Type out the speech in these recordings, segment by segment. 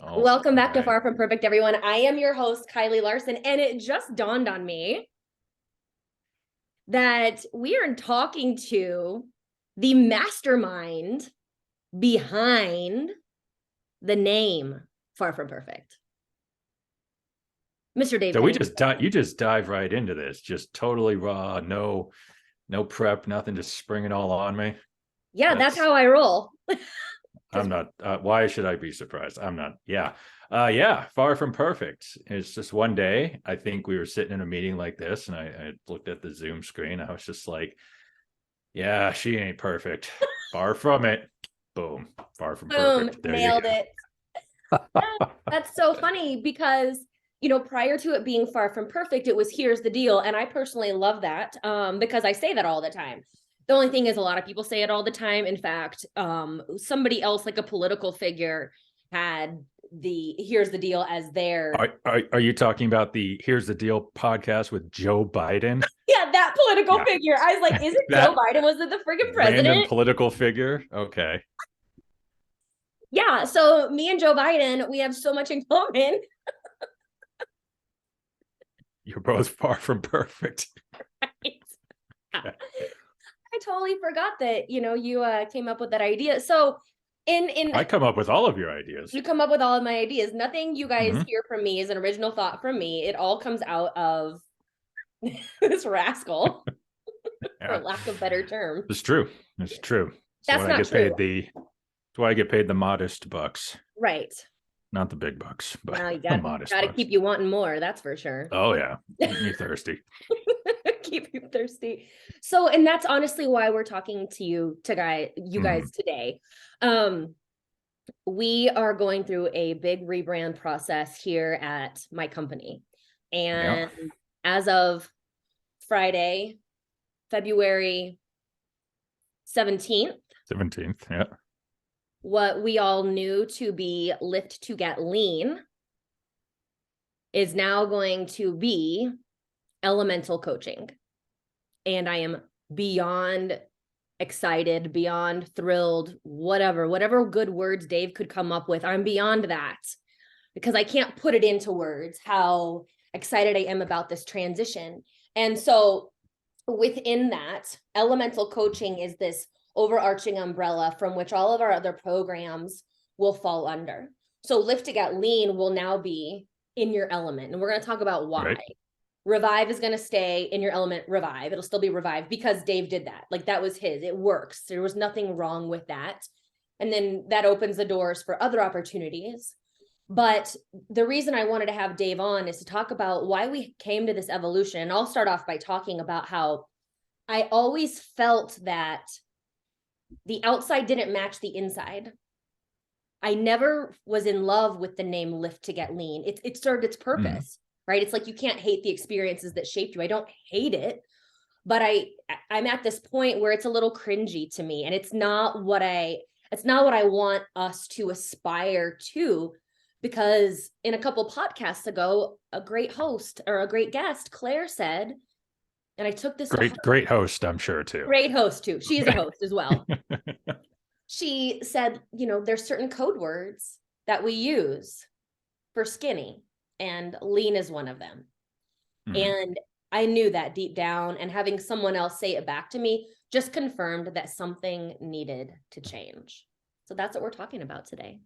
Oh, Welcome back to right. Far From Perfect, everyone. I am your host, Kylie Larson, and it just dawned on me that we are talking to the mastermind behind the name Far From Perfect, Mr. Dave So Henry. you just dive right into this, just totally raw, no prep, nothing, just spring it all on me. Yeah, that's That's how I roll. I'm not. Why should I be surprised? I'm not. Yeah, yeah. Far from perfect. It's just one day. I think we were sitting in a meeting like this, and I looked at the Zoom screen. I was just like, yeah, she ain't perfect. Far from it. Boom. Far from Boom, perfect. There you nailed it. go. That's so funny because, prior to it being Far From Perfect, it was Here's the Deal. And I personally love that because I say that all the time. The only thing is a lot of people say it all the time. In fact, somebody else, like a political figure, had the Here's the Deal as their. Are you talking about the Here's the Deal podcast with Joe Biden? Yeah, that political Yeah. figure. I was like, is it Joe That Biden? Was it the friggin' random president? political figure. Okay. Yeah. So me and Joe Biden, we have so much in common. You're both far from perfect. Right? I totally forgot that, you came up with that idea. So in I come up with all of your ideas. you come up with all of my ideas. Nothing you guys Mm-hmm. hear from me is an original thought from me. It all comes out of this rascal, for Yeah, lack of better term. it's true. It's true. So That's when I not get true. paid that's why I get paid the modest bucks, Right. not the big bucks, but Now you the got modest got to bucks. keep you wanting more, that's for sure. Oh yeah, you're thirsty. Keep you thirsty. So, and that's honestly why we're talking to you Mm-hmm. guys today. Um we are going through a big rebrand process here at my company. Yeah, And as of Friday, February 17th, 17th. Yeah, what we all knew to be Lift to Get Lean is now going to be elemental coaching. And I am beyond excited, beyond thrilled, whatever good words Dave could come up with. I'm beyond that because I can't put it into words how excited I am about this transition. And so within that, elemental coaching is this overarching umbrella from which all of our other programs will fall under. So Lift to Get Lean will now be in your element. And we're going to talk about why. right. Revive is going to stay in your element, Revive. It'll still be Revive because Dave did that. Like that was his. It works. There was nothing wrong with that. And then that opens the doors for other opportunities. But the reason I wanted to have Dave on is to talk about why we came to this evolution. And I'll start off by talking about how I always felt that the outside didn't match the inside. I never was in love with the name Lift to Get Lean. It served its Mm-hmm. purpose, right? It's like you can't hate the experiences that shaped you. I don't hate it, but I'm at this point where it's a little cringy to me, and it's not what I want us to aspire to. Because in a couple podcasts ago, a great host or a great guest, Claire, said, and I took this to heart. Great host, I'm sure too. Great host too. She is a Okay. host as well. She said, there's certain code words that we use for skinny, and lean is one of them. Mm-hmm. And I knew that deep down, and having someone else say it back to me just confirmed that something needed to change. So that's what we're talking about today.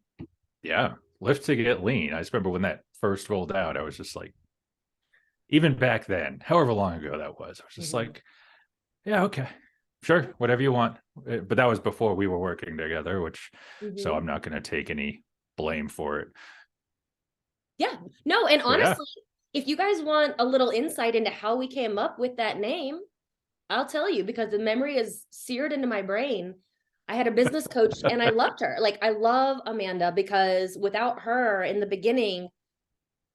Yeah, Lift to Get Lean. I just remember when that first rolled out, I was just like, even back then, however long ago that was, I was just like, yeah, okay, sure, whatever you want. But that was before we were working together, so I'm not going to take any blame for it. Yeah, no, and So yeah, honestly, if you guys want a little insight into how we came up with that name, I'll tell you because the memory is seared into my brain. I had a business coach and I loved her. Like I love Amanda because without her in the beginning,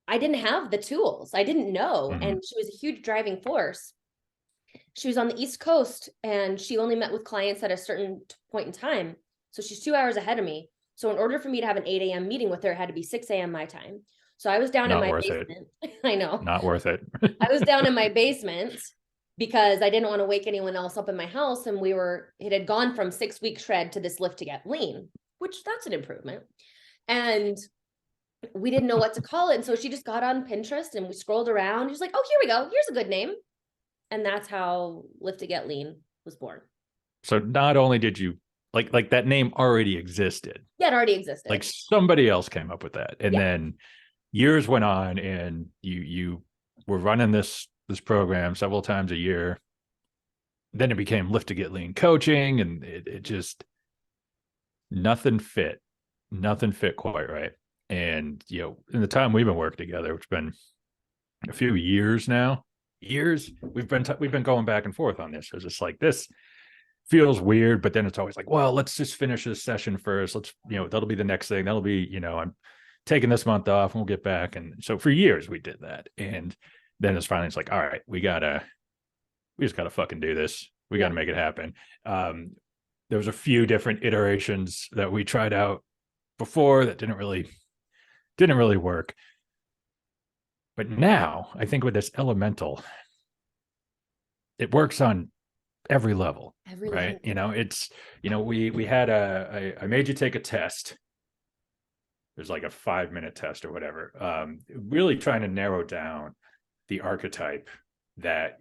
I didn't have the tools. I didn't know. mm-hmm. And she was a huge driving force. She was on the East Coast and she only met with clients at a certain point in time. So she's 2 hours ahead of me. So in order for me to have an 8 a.m. meeting with her, it had to be 6 a.m. my time. So I was down in Not my worth it. basement. I know. Not worth it. I was down in my basement because I didn't want to wake anyone else up in my house. And it had gone from 6 week shred to this Lift to Get Lean, which that's an improvement. And we didn't know what to call it. And so she just got on Pinterest and we scrolled around. She's like, oh, here we go. Here's a good name. And that's how Lift to Get Lean was born. So not only did you like that name already existed. Yeah, it already existed. Like somebody else came up with that. And Yeah. then years went on and you were running this program several times a year. Then it became Lift to Get Lean coaching, and it just nothing fit quite right. And in the time we've been working together, which has been a few years now, we've been going back and forth on this. It's just like, this feels weird, but then it's always like, well, let's just finish this session first. Let's, that'll be the next thing. That'll be, I'm taking this month off and we'll get back. And so for years we did that. And then it's like, all right, we just gotta fucking do this. We got to make it happen. There was a few different iterations that we tried out before that didn't really work. But now I think with this elemental, it works on every level, right? It's, we had I made you take a test. There's like a 5-minute test or whatever. Really trying to narrow down the archetype that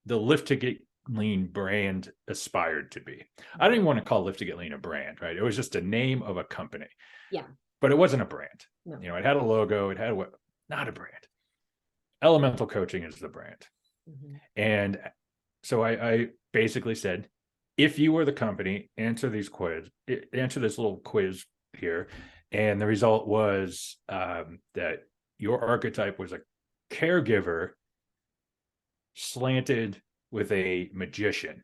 the Lift to Get Lean brand aspired to be. I don't even want to call Lift to Get Lean a brand, right? It was just a name of a company. Yeah. But it wasn't a brand. No. It had a logo, not a brand. Elemental Coaching is the brand. Mm-hmm. And so I basically said, if you were the company, answer this little quiz here. And the result was that your archetype was a caregiver slanted with a magician,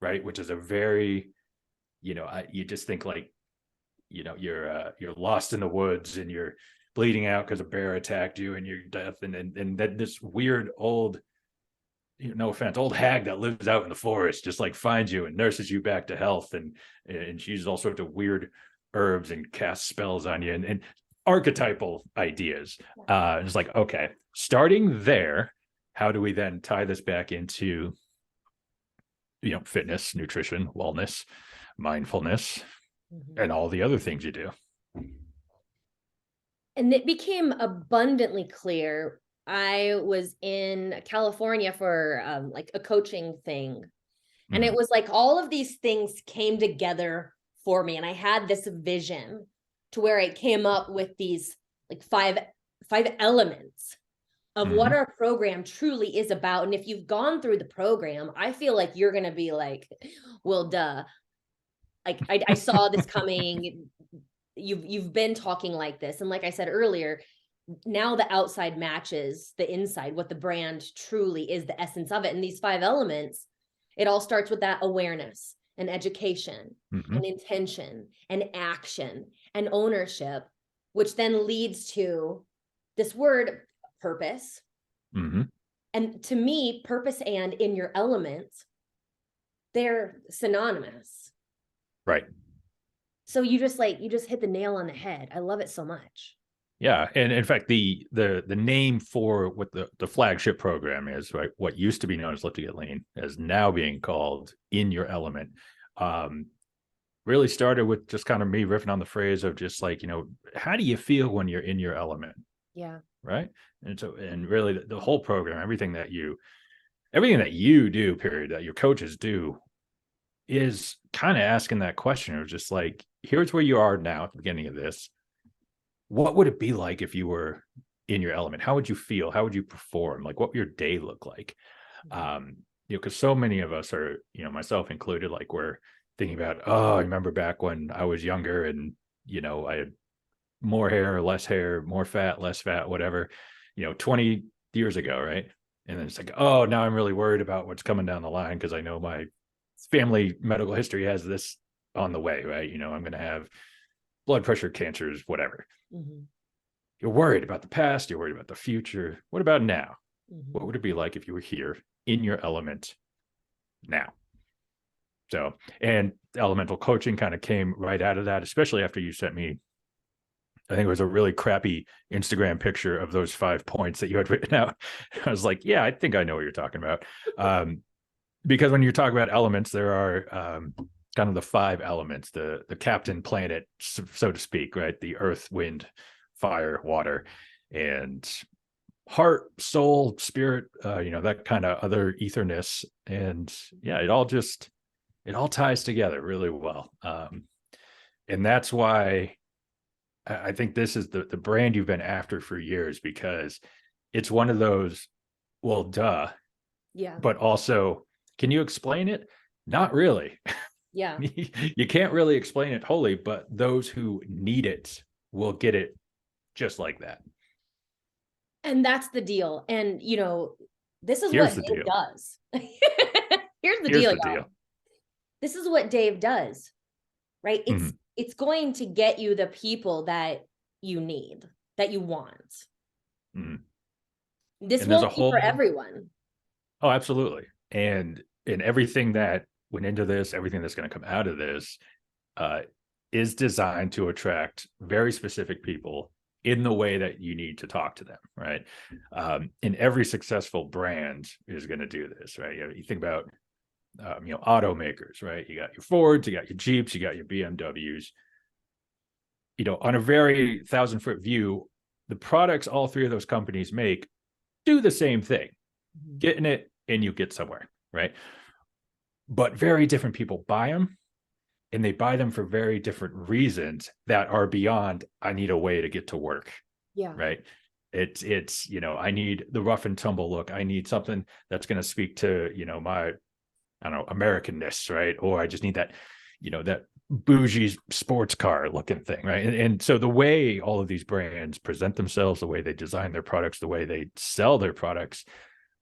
right? Which is a very, you just think like, you're lost in the woods and you're bleeding out because a bear attacked you and you're deaf, and then this weird old, no offense, old hag that lives out in the forest just like finds you and nurses you back to health, and she uses all sorts of weird herbs and casts spells on you and archetypal ideas. It's like, okay, starting there, how do we then tie this back into, fitness, nutrition, wellness, mindfulness, and all the other things you do? And it became abundantly clear. I was in California for like a coaching thing. And it was like all of these things came together for me. And I had this vision to where I came up with these like five elements of what our program truly is about. And if you've gone through the program, I feel like you're going to be like, well, duh. Like I saw this coming. You've been talking like this. And like I said earlier, now the outside matches the inside, what the brand truly is, the essence of it. And these 5 elements, it all starts with that awareness and education and intention and action and ownership, which then leads to this word purpose. And to me, purpose and in your element, they're synonymous. Right. So you just hit the nail on the head. I love it so much. Yeah. And in fact, the name for what the flagship program is, right, what used to be known as Lift to Get Lean is now being called In Your Element. Really started with just kind of me riffing on the phrase of just like, how do you feel when you're in your element? Yeah. Right. And really the whole program, everything that you do, period, that your coaches do, is kind of asking that question of just like, here's where you are now at the beginning of this. What would it be like if you were in your element? How would you feel? How would you perform? Like, what would your day look like? Because so many of us are, myself included, like we're thinking about, I remember back when I was younger and, I had more hair, less hair, more fat, less fat, whatever, 20 years ago. Right. And then it's like, oh, now I'm really worried about what's coming down the line because I know my family medical history has this on the way, right? I'm going to have blood pressure, cancers, whatever. You're worried about the past. You're worried about the future. What about now? What would it be like if you were here in your element now? So, and elemental coaching kind of came right out of that, especially after you sent me, I think it was a really crappy Instagram picture of those 5 points that you had written out. I was like, yeah, I think I know what you're talking about. Because when you talk about elements, there are kind of the 5 elements, the captain planet, so to speak, right? The earth, wind, fire, water, and heart, soul, spirit, that kind of other etherness. And yeah, it all ties together really well. And that's why I think this is the brand you've been after for years, because it's one of those, well, duh, Yeah. but also, can you explain it? Not really. Yeah. You can't really explain it wholly, but those who need it will get it just like that. And that's the deal. And, this is Here's what the Dave deal. does. Here's the Here's deal, the y'all. deal. This is what Dave does, right? Mhm. It's going to get you the people that you need, that you want. Mhm. This And there's a won't be for whole, everyone. oh, absolutely. And everything that went into this, everything that's going to come out of this, uh, is designed to attract very specific people in the way that you need to talk to them, right? And every successful brand is going to do this, right? You think about, automakers, right? You got your Fords, you got your Jeeps, you got your BMWs. On a very 1,000-foot view, the products all three of those companies make do the same thing. Get in it and you get somewhere, right? But very different people buy them, and they buy them for very different reasons that are beyond, I need a way to get to work, Yeah. right? It's I need the rough and tumble look. I need something that's going to speak to, my, I don't know, Americanness, right? Or I just need that, that bougie sports car looking thing, right? And so the way all of these brands present themselves, the way they design their products, the way they sell their products,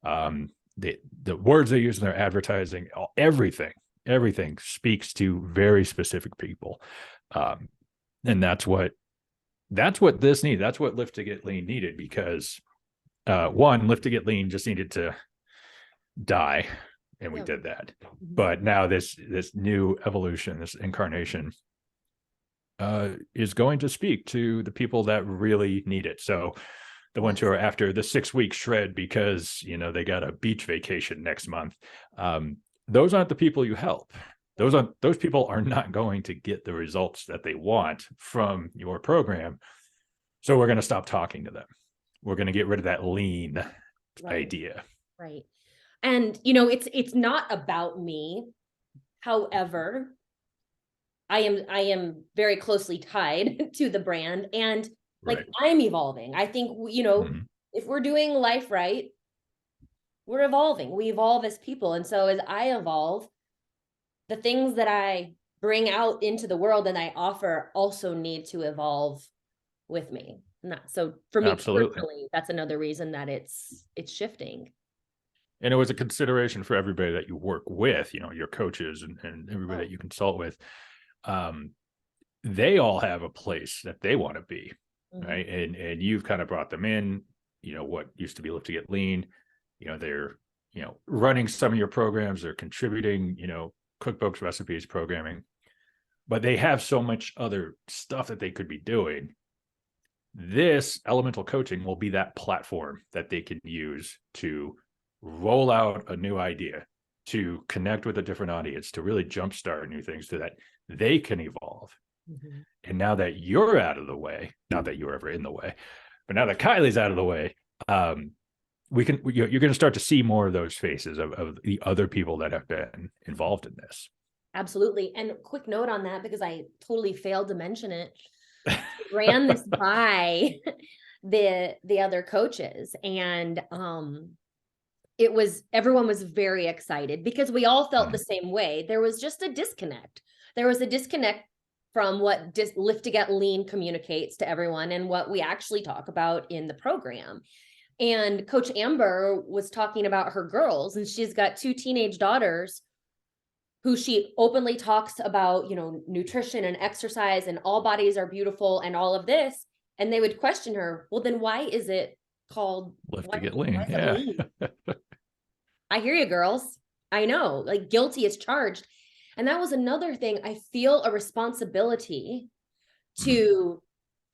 the words they use in their advertising, everything speaks to very specific people. And that's what this needed. That's what Lift to Get Lean needed, because one, Lift to Get Lean just needed to die, and we Yeah. did that. Mhm. But now this new evolution, this incarnation, is going to speak to the people that really need it. So the ones who Yes. are after the 6 week shred because they got a beach vacation next month, those aren't the people you help. Those people are not going to get the results that they want from your program. So we're going to stop talking to them. We're going to get rid of that lean Right. idea. Right. And it's not about me. However, I am very closely tied to the brand, and like Right. I'm evolving. I think Mhm. if we're doing life right, we're evolving. We evolve as people. And so as I evolve, the things that I bring out into the world and I offer also need to evolve with me. So for me Absolutely. personally, that's another reason that it's shifting. And it was a consideration for everybody that you work with, your coaches and everybody Oh. that you consult with. Um, they all have a place that they want to be, Mhm. right? And you've kind of brought them in, what used to be Lift to Get Lean. They're, running some of your programs, they're contributing, cookbooks, recipes, programming, but they have so much other stuff that they could be doing. This elemental coaching will be that platform that they can use to roll out a new idea, to connect with a different audience, to really jumpstart new things so that they can evolve. Mhm. And now that you're out of the way, not that you were ever in the way, but now that Kylie's out of the way, you're going to start to see more of those faces of the other people that have been involved in this. Absolutely. And quick note on that, because I totally failed to mention it. Ran this by the other coaches, and everyone was very excited because we all felt the same way. There was just a disconnect. There was a disconnect from what Lift to Get Lean communicates to everyone and what we actually talk about in the program. And Coach Amber was talking about her girls, and she's got 2 teenage daughters who she openly talks about, nutrition and exercise and all bodies are beautiful and all of this. And they would question her, well, then why is it called, Lift why, to Get why Lean. is it Yeah. lean? I hear you, girls. I know, like guilty is charged. And that was another thing. I feel a responsibility to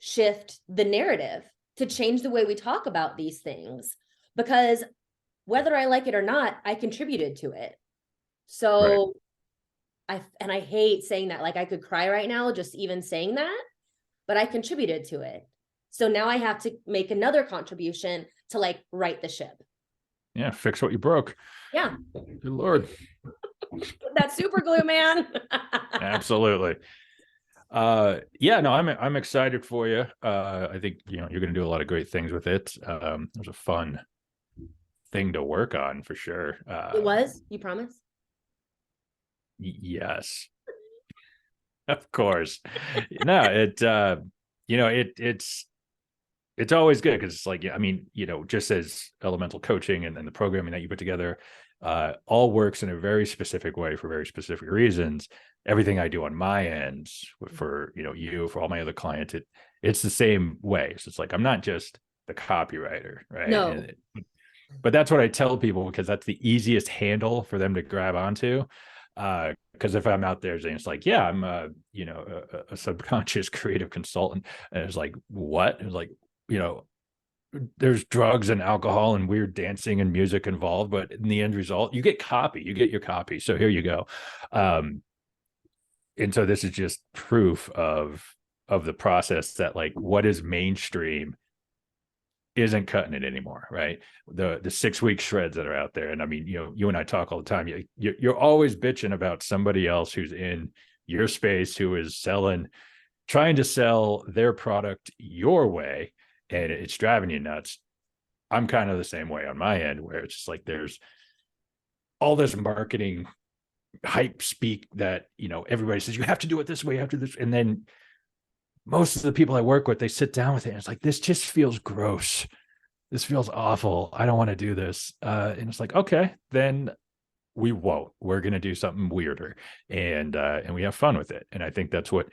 shift the narrative, to change the way we talk about these things, because whether I like it or not, I contributed to it. Right. So I hate saying that, like I could cry right now just even saying that, but I contributed to it. So now I have to make another contribution to like right the ship. Yeah, fix what you broke. Yeah. Good Lord. That super glue, man. Absolutely. Yeah, no, I'm excited for you. I think you're going to do a lot of great things with it. It was a fun thing to work on for sure. It was, you promise? Yes, of course. No, it's always good because it's like, I mean, just as elemental coaching and then the programming that you put together, all works in a very specific way for very specific reasons. Everything I do on my end for, for all my other clients, it's the same way. So it's like, I'm not just the copywriter, right? No. But that's what I tell people because that's the easiest handle for them to grab onto. Because if I'm out there saying it's like, yeah, I'm a subconscious creative consultant, and it's like, what? It's like, you know, there's drugs and alcohol and weird dancing and music involved, but in the end result, you get your copy. So here you go. And so this is just proof of the process that like what is mainstream isn't cutting it anymore, right? The 6 week shreds that are out there. And I mean, you and I talk all the time. You're always bitching about somebody else who's in your space who is trying to sell their product your way, and it's driving you nuts. I'm kind of the same way on my end, where it's just like there's all this marketing hype speak that everybody says you have to do it this way, after this, and then most of the people I work with, they sit down with it and it's like, this just feels gross. This feels awful. I don't want to do this. And it's like, okay, then we won't. We're going to do something weirder, and we have fun with it. And I think that's what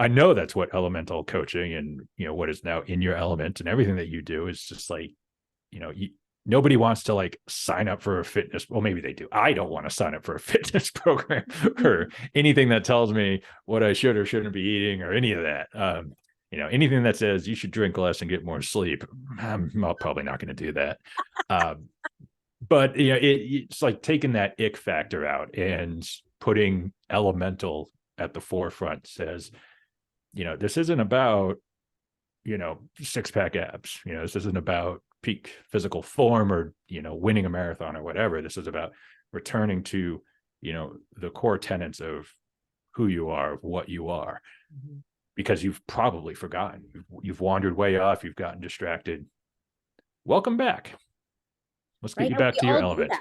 elemental coaching and what is now in your element and everything that you do is just like, nobody wants to like sign up for a fitness. Well, maybe they do. I don't want to sign up for a fitness program or anything that tells me what I should or shouldn't be eating or any of that. Anything that says you should drink less and get more sleep, I'm probably not going to do that. But it's like taking that ick factor out and putting elemental at the forefront says, this isn't about, 6-pack abs. This isn't about peak physical form or, winning a marathon or whatever. This is about returning to, the core tenets of who you are, of what you are, because you've probably forgotten. You've wandered way off. You've gotten distracted. Welcome back. Let's get you back to your element.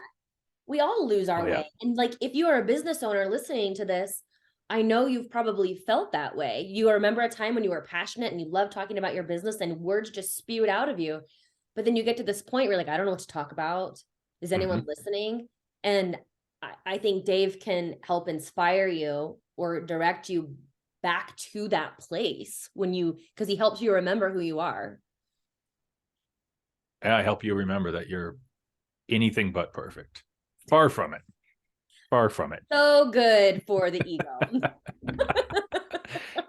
We all lose our way. And like, if you are a business owner listening to this, I know you've probably felt that way. You remember a time when you were passionate and you loved talking about your business and words just spewed out of you. But then you get to this point where you're like, I don't know what to talk about. Is anyone listening? And I think Dave can help inspire you or direct you back to that place because he helps you remember who you are. And I help you remember that you're anything but perfect. Far from it. Far from it. So good for the ego.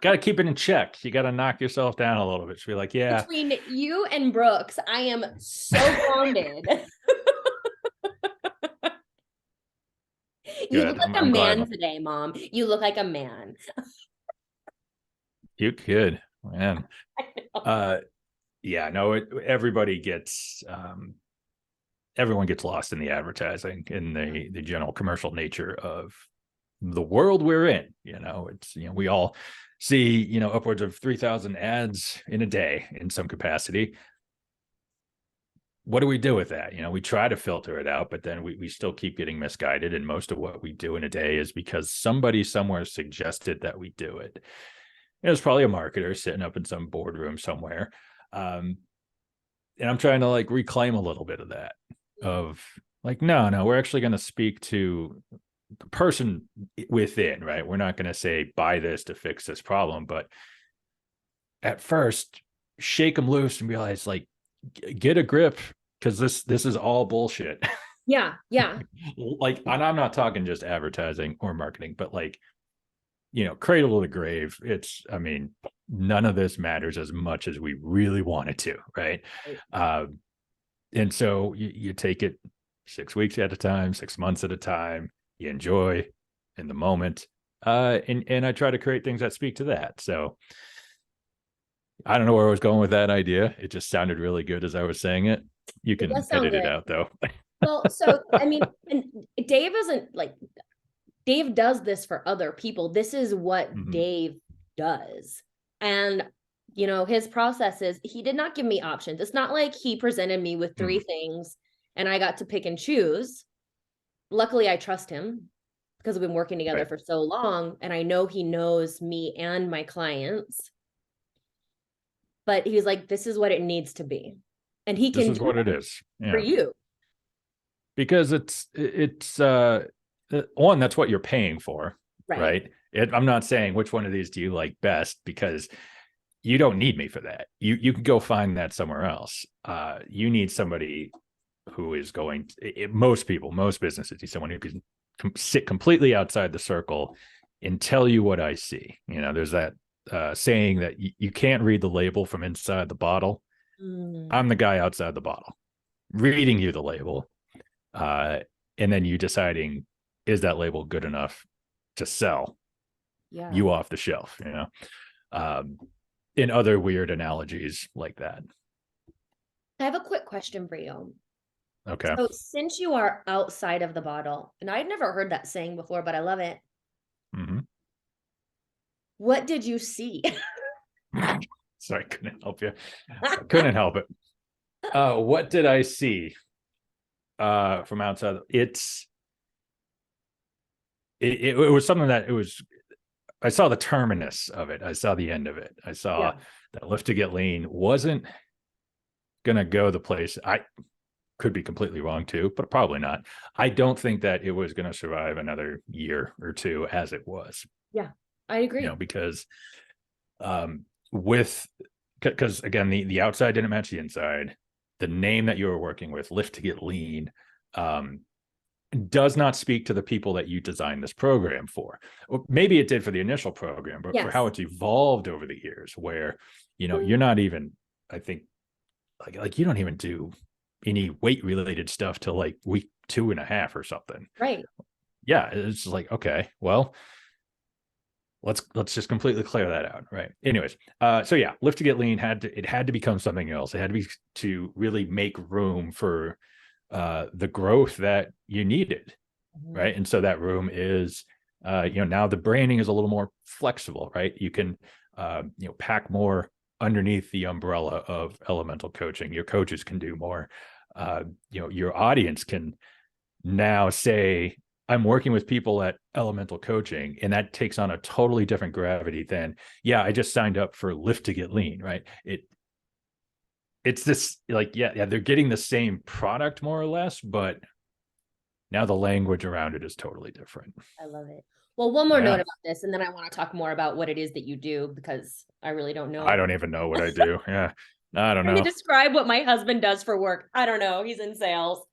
Got to keep it in check. You got to knock yourself down a little bit. Just be like, yeah. Between you and Brooks, I am so grounded. You look like a man today, Mom. You look like a man. You could, man. Yeah, no, everybody gets everyone gets lost in the advertising and the general commercial nature of the world we're in. It's we all see upwards of 3,000 ads in a day in some capacity. What do we do with that? We try to filter it out, but then we still keep getting misguided. And most of what we do in a day is because somebody somewhere suggested that we do it. There's probably a marketer sitting up in some boardroom somewhere. And I'm trying to like reclaim a little bit of that, of like, no, we're actually going to speak to the person within, right? We're not going to say, buy this to fix this problem. But at first, shake them loose and realize like, get a grip, because this is all bullshit. Yeah. Like, and I'm not talking just advertising or marketing, but like, cradle to the grave. I mean, none of this matters as much as we really want it to, right? And so you take it 6 weeks at a time, 6 months at a time. You enjoy in the moment, and I try to create things that speak to that. So I don't know where I was going with that idea. It just sounded really good as I was saying it. You It can does sound edit it good. out though. Well, so I mean, and Dave isn't like Dave does this for other people. This is what Mhm. Dave does. And his process is he did not give me options. It's not like he presented me with three Mhm. things and I got to pick and choose. Luckily, I trust him because we've been working together Right. for so long and I know he knows me and my clients. But he was like, this is what it needs to be. And he This can is do what it that is. for Yeah. you. Because one, that's what you're paying for, Right. right? I'm not saying which one of these do you like best, because you don't need me for that. You can go find that somewhere else. You need somebody who is going to, most people, most businesses need someone who can sit completely outside the circle and tell you what I see. There's that saying that you can't read the label from inside the bottle. I'm Mm, the guy outside the bottle reading you the label, uh, and then you deciding, is that label good enough to sell yeah. you off the shelf, um, in other weird analogies like that. I have a quick question for you. Okay. So, since you are outside of the bottle, and I'd never heard that saying before, but I love it. Mm-hmm. What did you see? Sorry, couldn't help you. I couldn't help it. What did I see from outside? It was something that it was. I saw the terminus of it. I saw the end of it. I saw Yeah. that Lift to Get Lean wasn't gonna go the place. I could be completely wrong too, but probably not. I don't think that it was gonna survive another year or two as it was. Yeah. I agree. Because with because again, the outside didn't match the inside. The name that you were working with, Lift to Get Lean, um, does not speak to the people that you designed this program for. Or maybe it did for the initial program, but for how Yes. it's evolved over the years, where you're not even, I think, like you don't even do any weight related stuff till like week 2.5 or something. Right. Yeah, it's like, okay, well, let's just completely clear that out, right? Anyways, so yeah, Lift to Get Lean had to become something else. It had to be to really make room for the growth that you needed, Mhm. right? And so that room is, now the branding is a little more flexible, right? You can, pack more underneath the umbrella of elemental coaching. Your coaches can do more. Your audience can now say, I'm working with people at elemental coaching, and that takes on a totally different gravity than, yeah, I just signed up for Lift to Get Lean, right? It's this like, yeah, they're getting the same product more or less, but now the language around it is totally different. I love it. Well, one more note Yeah. about this, and then I want to talk more about what it is that you do because I really don't I know. don't even know what I do. Yeah. I don't Trying to know. describe what my husband does for work. I don't know. He's in sales.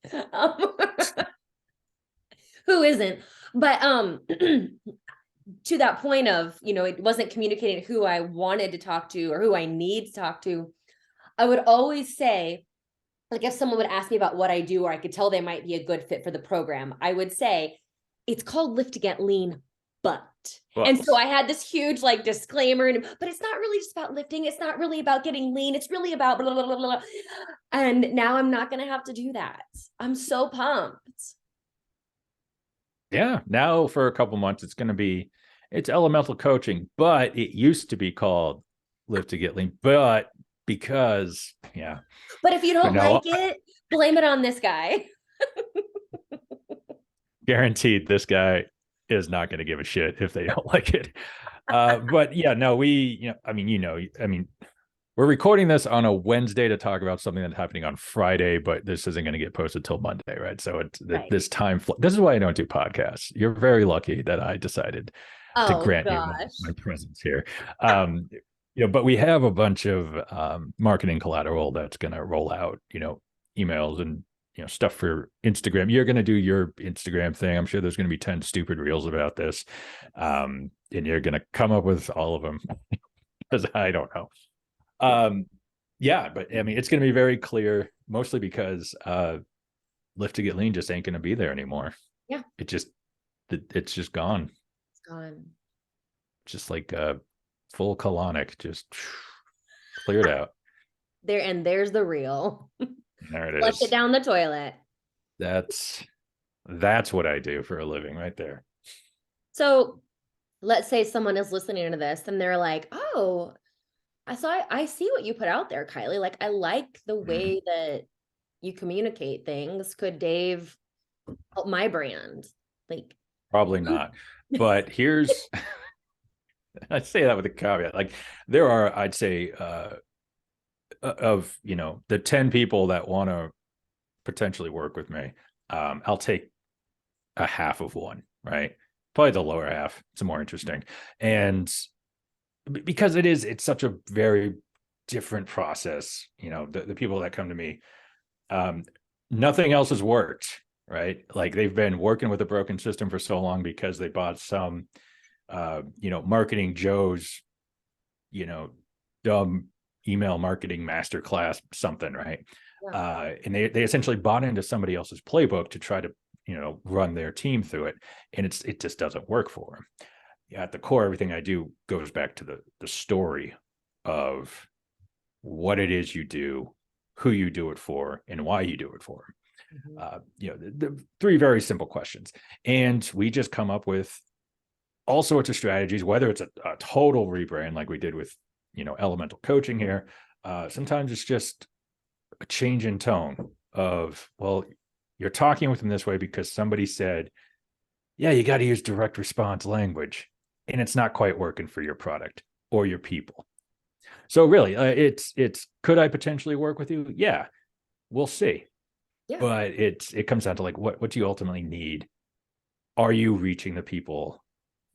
Who isn't? But to that point of, it wasn't communicating who I wanted to talk to or who I need to talk to. I would always say, like if someone would ask me about what I do or I could tell they might be a good fit for the program, I would say it's called Lift to Get Lean, but. And so But I had this huge like disclaimer, but it's not really just about lifting. It's not really about getting lean. It's really about blah, blah, blah, blah. And now I'm not going to have to do that. I'm so pumped. yeah, now for a couple months, it's elemental coaching, but it used to be called Lift to Get Lean. But because, yeah, But if you but don't no, like it, blame it on this guy. guaranteed this guy is not going to give a shit if they don't like it. But yeah, no, I mean, we're recording this on a Wednesday to talk about something that's happening on Friday, but this isn't going to get posted till Monday, right? So Right. this time. This is why I don't do podcasts. You're very lucky that I decided to Oh grant you my gosh. presence here. Um, but we have a bunch of marketing collateral that's going to roll out. Emails and stuff for Instagram. You're going to do your Instagram thing. I'm sure there's going to be 10 stupid reels about this, and you're going to come up with all of them because I don't know. Um, yeah, but I mean, it's going to be very clear, mostly because Lift to Get Lean just ain't going to be there anymore. Yeah, It's just gone. it's gone. Just like full colonic, just cleared out. There's the reel. There it Flush it is. down the toilet. That's that's what I do for a living right there. So let's say someone is listening to this and they're like, oh, I see what you put out there, Kylie. Like, I like the Mhm. way that you communicate things. Could Dave help my brand? Like, Probably not. But here's I say that with a caveat. Like there are, I'd say, of the 10 people that want to potentially work with me, I'll take a half of one, right? Probably the lower half. It's more interesting. And because it's such a very different process, the people that come to me, um, nothing else has worked, right? Like they've been working with a broken system for so long because they bought some marketing Joe's, you know, dumb email marketing masterclass, something, right? yeah. And they essentially bought into somebody else's playbook to try to, run their team through it. And it just doesn't work for them. Yeah, at the core, everything I do goes back to the story of what it is you do, who you do it for, and why you do it for. Mhm. The three very simple questions. And we just come up with all sorts of strategies, whether it's a total rebrand like we did with, elemental coaching here. Sometimes it's just a change in tone of, well, you're talking with them this way because somebody said, yeah, you got to use direct response language, and it's not quite working for your product or your people. So really, it's could I potentially work with you? Yeah, we'll see. Yeah. But it comes down to like what do you ultimately need? Are you reaching the people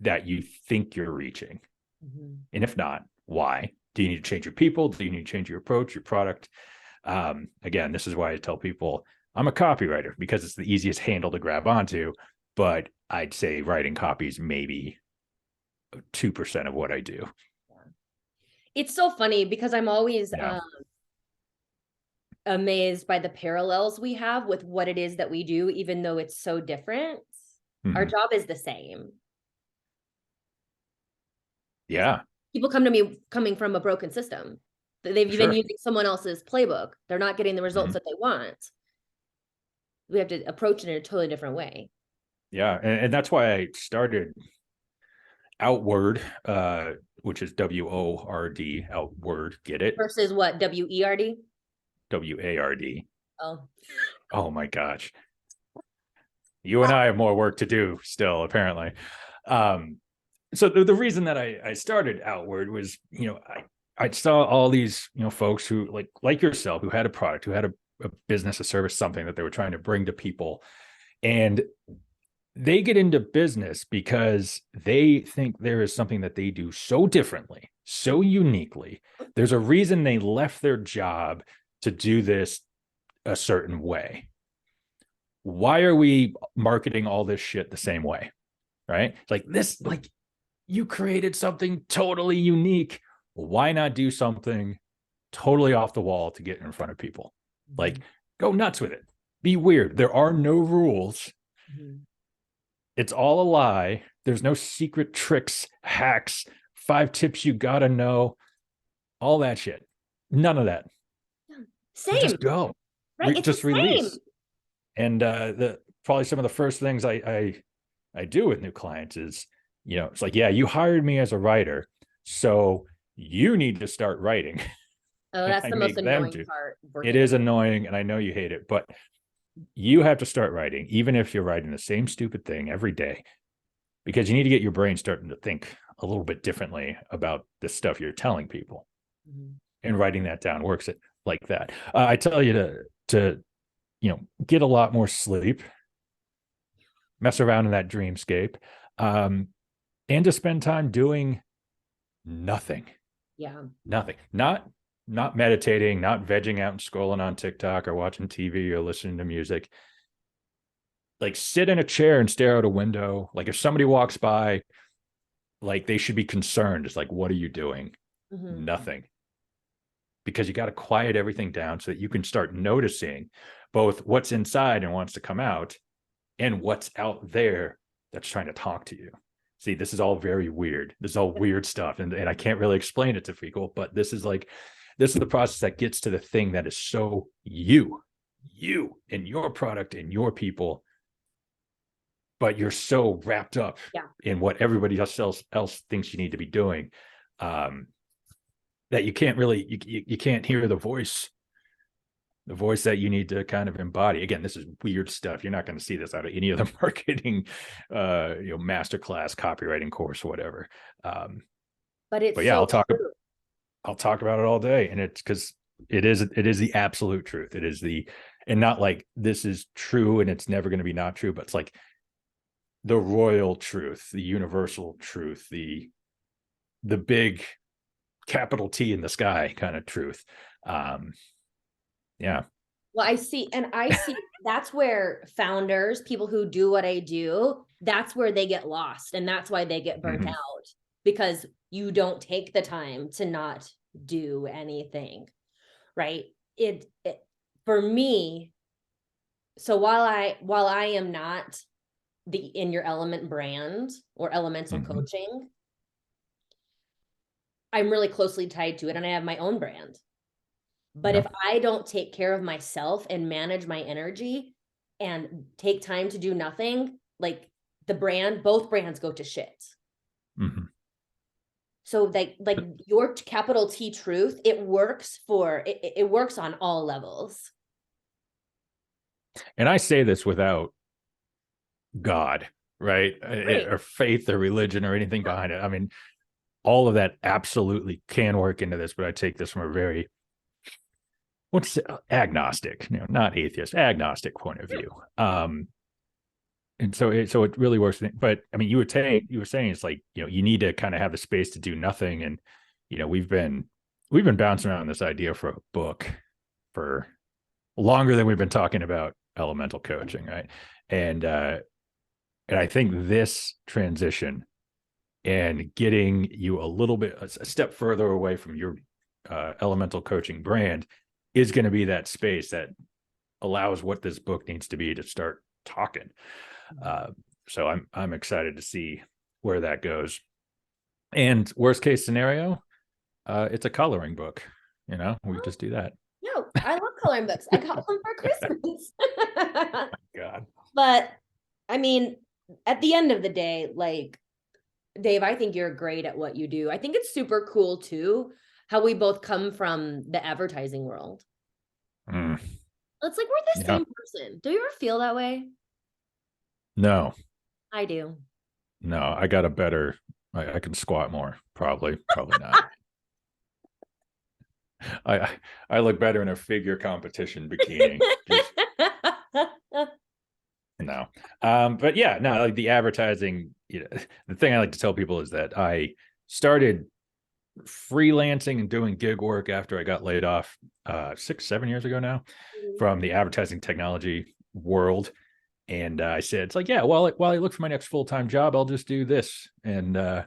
that you think you're reaching? Mhm. And if not, why? Do you need to change your people? Do you need to change your approach, your product? Again, this is why I tell people I'm a copywriter because it's the easiest handle to grab onto. But I'd say writing copies maybe 2% of what I do. It's so funny because I'm always Yeah. amazed by the parallels we have with what it is that we do, even though it's so different. Our Mhm. job is the same. Yeah, People come to me coming from a broken system. They've for been sure. using someone else's playbook. They're not getting the results Mhm. that they want. We have to approach it in a totally different way. Yeah. And that's why I started Outward, which is WORD, Outward, get it? Versus what? WERD? WARD. Oh, Oh my gosh. You and I have more work to do still, apparently. Um, so the reason that I started Outward was, I saw all these, folks who like yourself, who had a product, who had a business, a service, something that they were trying to bring to people. And they get into business because they think there is something that they do so differently, so uniquely. There's a reason they left their job to do this a certain way. Why are we marketing all this shit the same way? Right? Like this, like you created something totally unique. Why not do something totally off the wall to get in front of people? Like, mhm, go nuts with it. Be weird. There are no rules. mhm. It's all a lie. There's no secret tricks, hacks, 5 tips you gotta know, all that shit. None of that. Same, Just go. right? It's the Just same. release. And the probably some of the first things I do with new clients is, it's like, yeah, you hired me as a writer, so you need to start writing. Oh, And that's I the most make them annoying do. part It working with. is annoying, and I know you hate it, but you have to start writing, even if you're writing the same stupid thing every day, because you need to get your brain starting to think a little bit differently about the stuff you're telling people. Mhm. And writing that down works it like that. I tell you to get a lot more sleep, mess around in that dreamscape, um, and to spend time doing nothing. Yeah. Nothing. Not meditating, not vegging out and scrolling on TikTok or watching TV or listening to music. Like sit in a chair and stare out a window. Like if somebody walks by, like they should be concerned. It's like, what are you doing? Mhm. Nothing. Because you got to quiet everything down so that you can start noticing both what's inside and wants to come out and what's out there that's trying to talk to you. See, this is all very weird. This is all weird stuff. And I can't really explain it to people, but this is like This is the process that gets to the thing that is so you and your product and your people, but you're so wrapped up in what everybody else thinks you need to be doing, that you can't really, you can't hear the voice that you need to kind of embody. Again, this is weird stuff. You're not going to see this out of any of the marketing, masterclass, copywriting course, or whatever. But it's but yeah, so I'll talk about it all day. And it's because it is the absolute truth. It is and not like this is true and it's never going to be not true, but it's like the royal truth, the universal truth, the big capital T in the sky kind of truth. Yeah. Well, I see that's where founders, people who do what I do, that's where they get lost, and that's why they get burnt out, because you don't take the time to not do anything, right? It for me, so while I am not the In Your Element brand or elemental coaching, I'm really closely tied to it, and I have my own brand. But if I don't take care of myself and manage my energy and take time to do nothing, like both brands go to shit. So like your capital T truth, it works on all levels. And I say this without God, right? Or faith or religion or anything behind it. I mean, all of that absolutely can work into this, but I take this from a very agnostic, not atheist, agnostic point of view. And so it really works. But I mean, you were saying it's like, you need to kind of have the space to do nothing. And, we've been bouncing around this idea for a book for longer than we've been talking about elemental coaching. Right. And I think this transition and getting you a little bit, a step further away from your elemental coaching brand is going to be that space that allows what this book needs to be to start talking. So I'm excited to see where that goes. And worst case scenario, it's a coloring book. We just do that. No, I love coloring books. I got one for Christmas. God. But I mean, at the end of the day, like, Dave, I think you're great at what you do. I think it's super cool too, how we both come from the advertising world. It's like we're the same person. Do you ever feel that way? No. I do. No, I got a better, I can squat more. Probably not. I look better in a figure competition bikini. No. But yeah, no, like the advertising, the thing I like to tell people is that I started freelancing and doing gig work after I got laid off 6-7 years ago now from the advertising technology world. And I said, it's like, yeah, while I look for my next full-time job, I'll just do this. And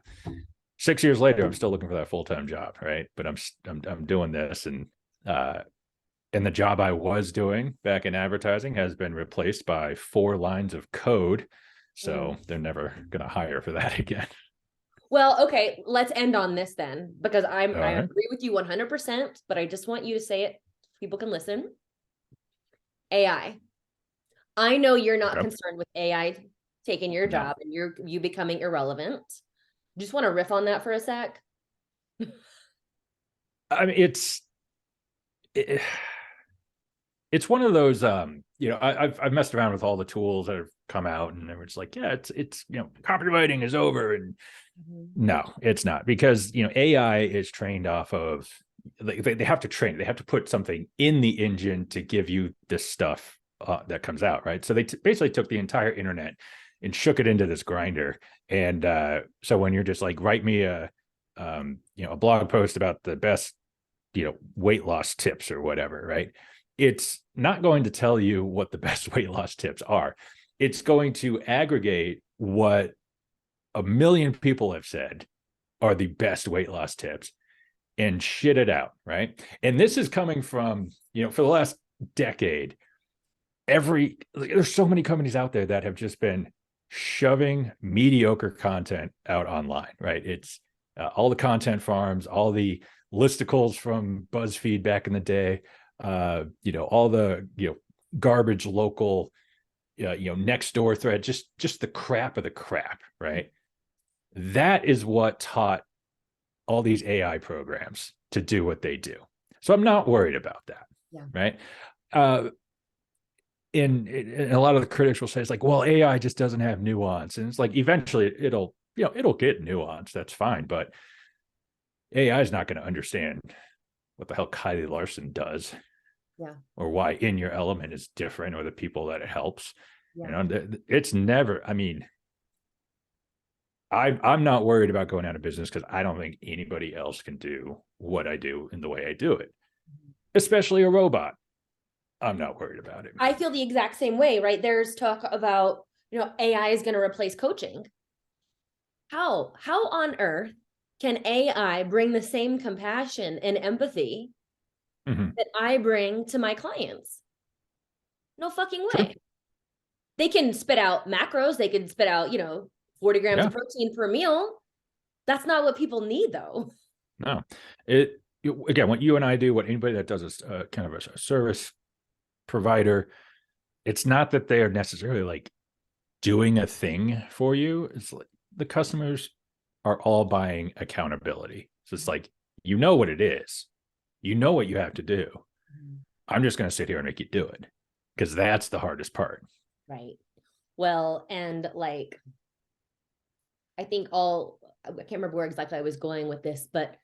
6 years later, I'm still looking for that full-time job, right? But I'm doing this, and the job I was doing back in advertising has been replaced by 4 lines of code. So they're never going to hire for that again. Well, okay, let's end on this then, because I agree with you 100%, but I just want you to say it so people can listen. AI. I know you're not concerned with AI taking your job and you becoming irrelevant. Just want to riff on that for a sec. I mean, it's one of those, I've messed around with all the tools that have come out, and it's like, yeah, it's copywriting is over, and no, it's not, because AI is trained off of, they have to train, they have to put something in the engine to give you this stuff that comes out, right? So they basically took the entire internet and shook it into this grinder, and so when you're just like, write me a blog post about the best weight loss tips or whatever, right? It's not going to tell you what the best weight loss tips are. It's going to aggregate what 1 million people have said are the best weight loss tips and shit it out, right? And this is coming from, for the last decade, there's so many companies out there that have just been shoving mediocre content out online, right? It's all the content farms, all the listicles from BuzzFeed back in the day, all the, garbage local, next door thread, just the crap of the crap, right? That is what taught all these AI programs to do what they do. So I'm not worried about that. Yeah. Right. Uh, in a lot of the critics will say it's like, well, AI just doesn't have nuance. And it's like, eventually it'll get nuance. That's fine. But AI is not going to understand what the hell Kylie Larson does. Yeah. Or why In Your Element is different, or the people that it helps. Yeah. It's never, I mean, I'm not worried about going out of business because I don't think anybody else can do what I do in the way I do it, especially a robot. I'm not worried about it. I feel the exact same way, right? There's talk about, AI is going to replace coaching. How on earth can AI bring the same compassion and empathy that I bring to my clients? No fucking way. True. They can spit out macros, they can spit out, 40 grams of protein per meal. That's not what people need, though. No, again, what you and I do, what anybody that does a kind of a service provider, it's not that they are necessarily like doing a thing for you. It's like the customers are all buying accountability. So it's like, what it is, what you have to do. I'm just going to sit here and make you do it, because that's the hardest part. Right. Well, and like, I think I can't remember where exactly I was going with this, but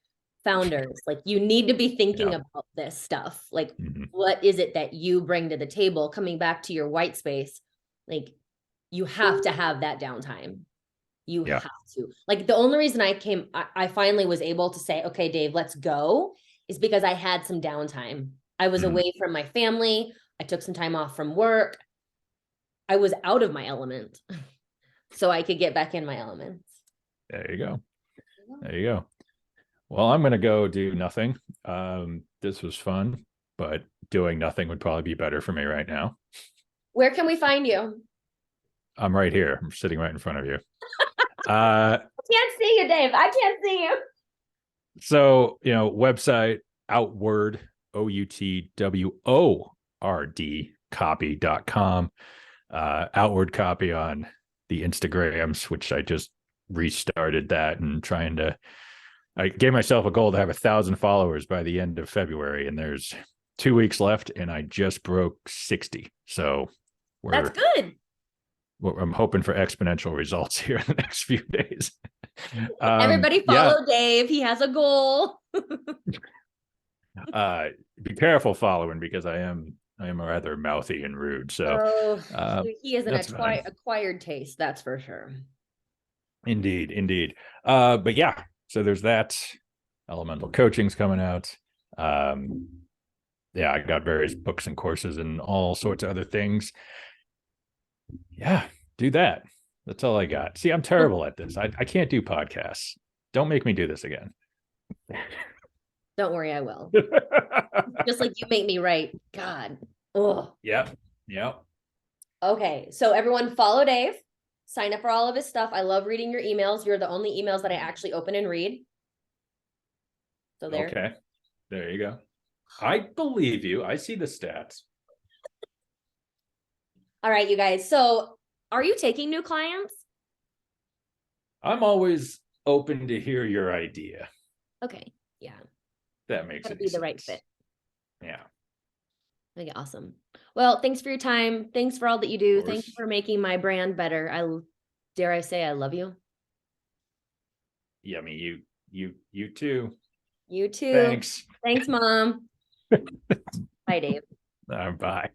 founders, like, you need to be thinking about this stuff. Like, what is it that you bring to the table? Coming back to your white space, like, you have to have that downtime. You have to. Like, the only reason I finally was able to say, okay, Dave, let's go, is because I had some downtime. I was away from my family. I took some time off from work. I was out of my element so I could get back in my elements. There you go. There you go. Well, I'm going to go do nothing. This was fun, but doing nothing would probably be better for me right now. Where can we find you? I'm right here. I'm sitting right in front of you. I can't see you, Dave. I can't see you. So, website Outward, OUTWORD copy.com. Outward Copy on the Instagrams, which I just restarted that and I gave myself a goal to have 1,000 followers by the end of February, and there's 2 weeks left, and I just broke 60. So that's good. I'm hoping for exponential results here in the next few days. Everybody follow Dave. He has a goal. Be careful following, because I am rather mouthy and rude. So he is an acquired taste, that's for sure. Indeed. But yeah, so there's that. Elemental coaching's coming out. I got various books and courses and all sorts of other things. Yeah, do that. That's all I got. See, I'm terrible at this. I can't do podcasts. Don't make me do this again. Don't worry, I will. Just like you make me write. God. Oh. Yep. Okay, so everyone follow Dave. Sign up for all of his stuff. I love reading your emails. You're the only emails that I actually open and read. So there. Okay. There you go. I believe you. I see the stats. All right, you guys. So are you taking new clients? I'm always open to hear your idea. Okay. Yeah. That makes it be the sense. Right fit. Yeah. Okay, awesome. Well, thanks for your time. Thanks for all that you do. Thank you for making my brand better. Dare I say I love you? Yeah, I mean, you too. You too. Thanks. Thanks, Mom. Bye, Dave. Bye.